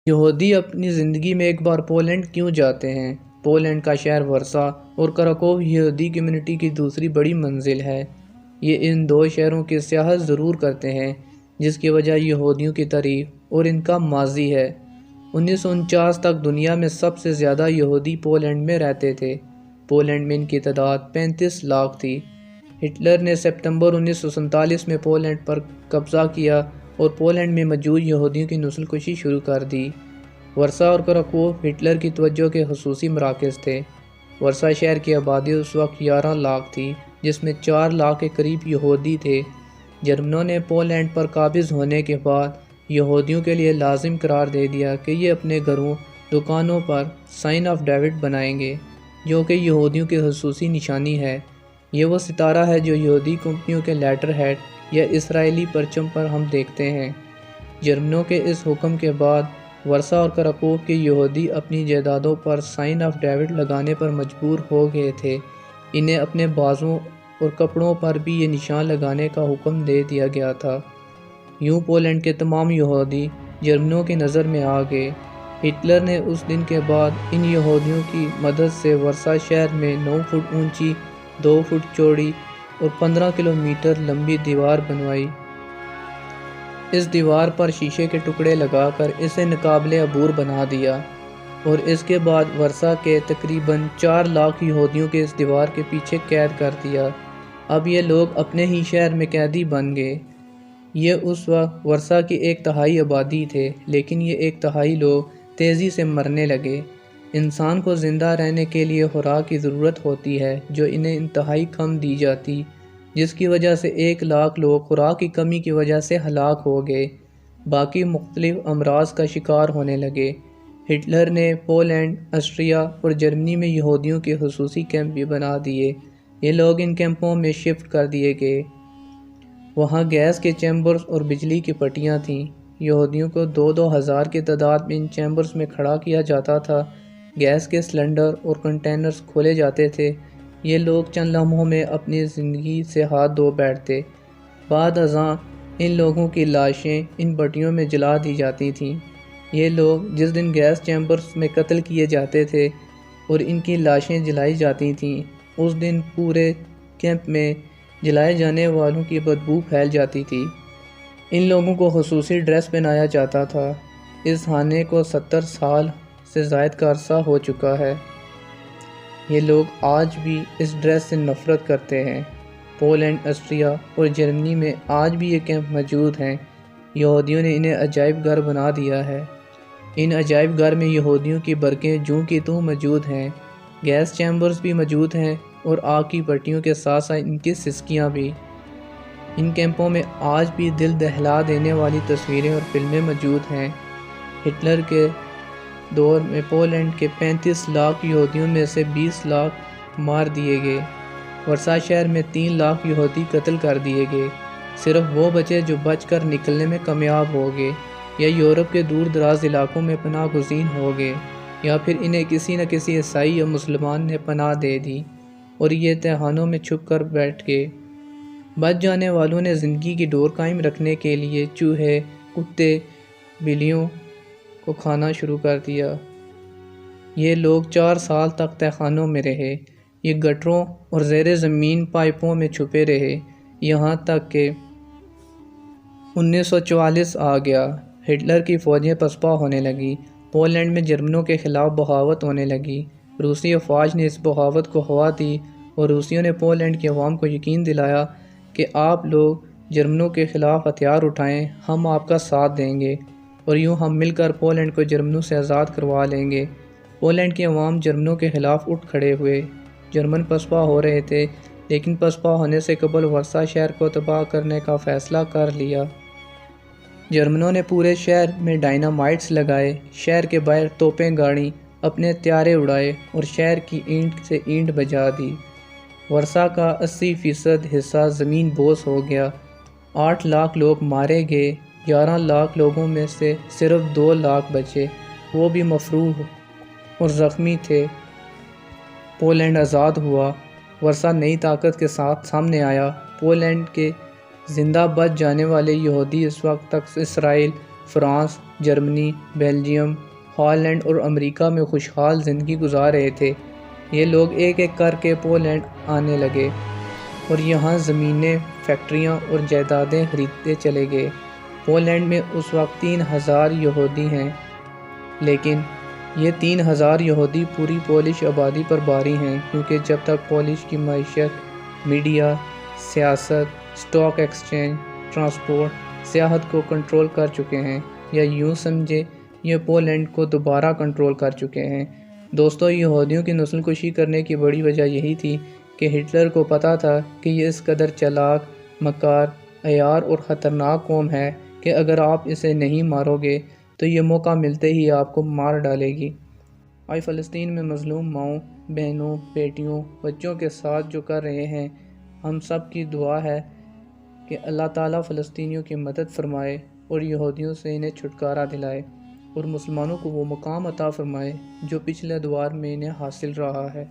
یہودی اپنی زندگی میں ایک بار پولینڈ کیوں جاتے ہیں؟ پولینڈ کا شہر ورسا اور کراکوو یہودی کمیونٹی کی دوسری بڑی منزل ہے۔ یہ ان دو شہروں کی سیاحت ضرور کرتے ہیں، جس کی وجہ یہودیوں کی تاریخ اور ان کا ماضی ہے۔ 1949 تک دنیا میں سب سے زیادہ یہودی پولینڈ میں رہتے تھے۔ پولینڈ میں ان کی تعداد 35 لاکھ تھی۔ ہٹلر نے ستمبر 1947 میں پولینڈ پر قبضہ کیا اور پولینڈ میں موجود یہودیوں کی نسل کشی شروع کر دی۔ ورسا اور کراکوو ہٹلر کی توجہ کے خصوصی مراکز تھے۔ ورسا شہر کی آبادی اس وقت 11 لاکھ تھی، جس میں 4 لاکھ کے قریب یہودی تھے۔ جرمنوں نے پولینڈ پر قابض ہونے کے بعد یہودیوں کے لیے لازم قرار دے دیا کہ یہ اپنے گھروں، دکانوں پر سائن آف ڈیوڈ بنائیں گے، جو کہ یہودیوں کی خصوصی نشانی ہے۔ یہ وہ ستارہ ہے جو یہودی کمپنیوں کے لیٹر ہیڈ یا اسرائیلی پرچم پر ہم دیکھتے ہیں۔ جرمنوں کے اس حکم کے بعد ورسا اور کراکوو کے یہودی اپنی جائیدادوں پر سائن آف ڈیوڈ لگانے پر مجبور ہو گئے تھے۔ انہیں اپنے بازوؤں اور کپڑوں پر بھی یہ نشان لگانے کا حکم دے دیا گیا تھا۔ یوں پولینڈ کے تمام یہودی جرمنوں کی نظر میں آ گئے۔ ہٹلر نے اس دن کے بعد ان یہودیوں کی مدد سے ورسا شہر میں 9 فٹ اونچی، 2 فٹ چوڑی اور 15 کلومیٹر لمبی دیوار بنوائی۔ اس دیوار پر شیشے کے ٹکڑے لگا کر اسے ناقابل عبور بنا دیا اور اس کے بعد ورسا کے تقریباً 4 لاکھ یہودیوں کے اس دیوار کے پیچھے قید کر دیا۔ اب یہ لوگ اپنے ہی شہر میں قیدی بن گئے۔ یہ اس وقت ورسا کی 1/3 آبادی تھے، لیکن یہ 1/3 لوگ تیزی سے مرنے لگے۔ انسان کو زندہ رہنے کے لیے خوراک کی ضرورت ہوتی ہے، جو انہیں انتہائی کم دی جاتی، جس کی وجہ سے 1 لاکھ لوگ خوراک کی کمی کی وجہ سے ہلاک ہو گئے۔ باقی مختلف امراض کا شکار ہونے لگے۔ ہٹلر نے پولینڈ، آسٹریا اور جرمنی میں یہودیوں کے خصوصی کیمپ بھی بنا دیے۔ یہ لوگ ان کیمپوں میں شفٹ کر دیے گئے۔ وہاں گیس کے چیمبرز اور بجلی کی پٹیاں تھیں۔ یہودیوں کو 2-2 ہزار کی تعداد میں ان چیمبرز میں کھڑا کیا جاتا تھا۔ گیس کے سلنڈر اور کنٹینرز کھولے جاتے تھے۔ یہ لوگ چند لمحوں میں اپنی زندگی سے ہاتھ دھو بیٹھتے۔ بعد ازاں ان لوگوں کی لاشیں ان بٹیوں میں جلا دی جاتی تھیں۔ یہ لوگ جس دن گیس چیمبرز میں قتل کیے جاتے تھے اور ان کی لاشیں جلائی جاتی تھیں، اس دن پورے کیمپ میں جلائے جانے والوں کی بدبو پھیل جاتی تھی۔ ان لوگوں کو خصوصی ڈریس پہنایا جاتا تھا۔ اس خانے کو 70 سال سے زائد کا عرصہ ہو چکا ہے۔ یہ لوگ آج بھی اس ڈریس سے نفرت کرتے ہیں۔ پولینڈ، آسٹریا اور جرمنی میں آج بھی یہ کیمپ موجود ہیں۔ یہودیوں نے انہیں عجائب گھر بنا دیا ہے۔ ان عجائب گھر میں یہودیوں کی برقیں جوں کی توں موجود ہیں۔ گیس چیمبرز بھی موجود ہیں اور آگ کی پٹیوں کے ساتھ ساتھ ان کی سسکیاں بھی۔ ان کیمپوں میں آج بھی دل دہلا دینے والی تصویریں اور فلمیں موجود ہیں۔ ہٹلر کے دور میں پولینڈ کے 35 لاکھ یہودیوں میں سے 20 لاکھ مار دیے گئے۔ ورسا شہر میں 3 لاکھ یہودی قتل کر دیے گئے۔ صرف وہ بچے جو بچ کر نکلنے میں کامیاب ہو گئے یا یورپ کے دور دراز علاقوں میں پناہ گزین ہو گئے، یا پھر انہیں کسی نہ کسی عیسائی یا مسلمان نے پناہ دے دی اور یہ تہخانوں میں چھپ کر بیٹھ گئے۔ بچ جانے والوں نے زندگی کی ڈور قائم رکھنے کے لیے چوہے، کتے، بلیوں کو کھانا شروع کر دیا۔ یہ لوگ 4 سال تک تہخانوں میں رہے۔ یہ گٹروں اور زیر زمین پائپوں میں چھپے رہے، یہاں تک کہ 1944 آ گیا۔ ہٹلر کی فوجیں پسپا ہونے لگیں۔ پولینڈ میں جرمنوں کے خلاف بغاوت ہونے لگی۔ روسی افواج نے اس بغاوت کو ہوا دی اور روسیوں نے پولینڈ کی عوام کو یقین دلایا کہ آپ لوگ جرمنوں کے خلاف ہتھیار اٹھائیں، ہم آپ کا ساتھ دیں گے اور یوں ہم مل کر پولینڈ کو جرمنوں سے آزاد کروا لیں گے۔ پولینڈ کے عوام جرمنوں کے خلاف اٹھ کھڑے ہوئے۔ جرمن پسپا ہو رہے تھے، لیکن پسپا ہونے سے قبل ورسا شہر کو تباہ کرنے کا فیصلہ کر لیا۔ جرمنوں نے پورے شہر میں ڈائنامائٹس لگائے، شہر کے باہر توپیں گاڑیں، اپنے طیارے اڑائے اور شہر کی اینٹ سے اینٹ بجا دی۔ ورسا کا 80% حصہ زمین بوس ہو گیا۔ 8 لاکھ لوگ مارے گئے۔ 11 لاکھ لوگوں میں سے صرف 2 لاکھ بچے، وہ بھی مفروح اور زخمی تھے۔ پولینڈ آزاد ہوا۔ ورسا نئی طاقت کے ساتھ سامنے آیا۔ پولینڈ کے زندہ بچ جانے والے یہودی اس وقت تک اسرائیل فرانس، جرمنی، بیلجیم، ہالینڈ اور امریکہ میں خوشحال زندگی گزار رہے تھے۔ یہ لوگ ایک ایک کر کے پولینڈ آنے لگے اور یہاں زمینیں، فیکٹریاں اور جائیدادیں خریدتے چلے گئے۔ پولینڈ میں اس وقت 3000 یہودی ہیں، لیکن یہ 3000 یہودی پوری پولش آبادی پر بھاری ہیں، کیونکہ جب تک پولش کی معیشت، میڈیا، سیاست، اسٹاک ایکسچینج، ٹرانسپورٹ، سیاحت کو کنٹرول کر چکے ہیں، یا یوں سمجھے یہ پولینڈ کو دوبارہ کنٹرول کر چکے ہیں۔ دوستو، یہودیوں کی نسل کشی کرنے کی بڑی وجہ یہی تھی کہ ہٹلر کو پتہ تھا کہ یہ اس قدر چالاک، مکار، عیار اور خطرناک قوم ہے کہ اگر آپ اسے نہیں مارو گے تو یہ موقع ملتے ہی آپ کو مار ڈالے گی۔ آج فلسطین میں مظلوم ماؤں، بہنوں، بیٹیوں، بچوں کے ساتھ جو کر رہے ہیں، ہم سب کی دعا ہے کہ اللہ تعالیٰ فلسطینیوں کی مدد فرمائے اور یہودیوں سے انہیں چھٹکارا دلائے، اور مسلمانوں کو وہ مقام عطا فرمائے جو پچھلے ادوار میں انہیں حاصل رہا ہے۔